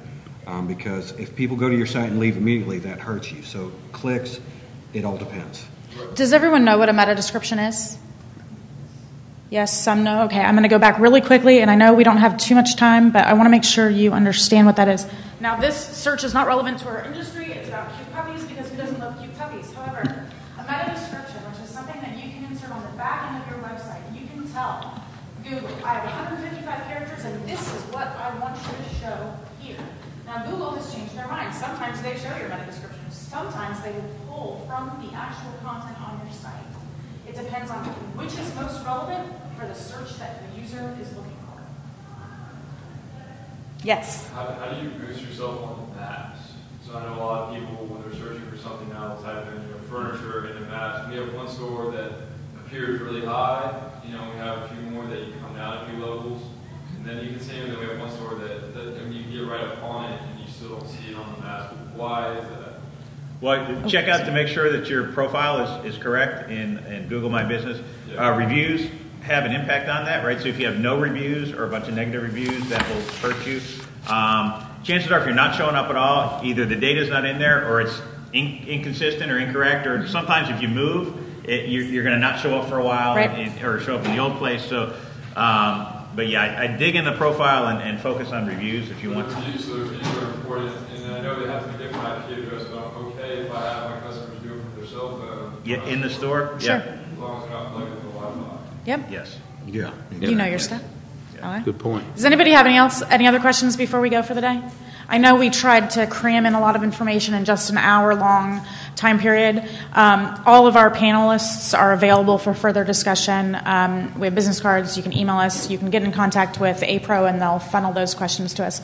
because if people go to your site and leave immediately, that hurts you. So clicks, it all depends. Does everyone know what a meta description is? Yes, some know. Okay, I'm going to go back really quickly, and I know we don't have too much time, but I want to make sure you understand what that is. Now, this search is not relevant to our industry. It's about cute puppies, because who doesn't love cute puppies? However, a meta description, which is something that you can insert on the back end of your website, you can tell Google, I have 155 characters, and this is what I want you to show here. Now, Google has changed their mind. Sometimes they show your meta descriptions. Sometimes they will pull from the actual content on your site. It depends on which is most relevant for the search that the user is looking for. Yes? How do you boost yourself on maps? So I know a lot of people, when they're searching for something now, will type in furniture in the maps. We have one store that appears really high. We have a few more that you can come down a few levels. And then you can see that we have one store that you get right up on it and you still don't see it on the maps. Why is that? Well, check out to make sure that your profile is correct in Google My Business. Reviews have an impact on that, right? So if you have no reviews or a bunch of negative reviews, that will hurt you. Chances are if you're not showing up at all, either the data's not in there or it's inconsistent or incorrect, or sometimes if you move, you're going to not show up for a while, right, or show up in the old place. So, but yeah, I dig in the profile and focus on reviews if you want to. Reviews are important, and I know they have to be different IP address, but I'm okay if I have my customers do it from their cell phone. Yeah, in the store? Sure. As long as they're not plugged into the Wi-Fi. Yep. Yes. Yeah. You know your stuff. All right. Good point. Does anybody have any other questions before we go for the day? I know we tried to cram in a lot of information in just an hour-long time period. All of our panelists are available for further discussion. We have business cards. You can email us. You can get in contact with APRO, and they'll funnel those questions to us.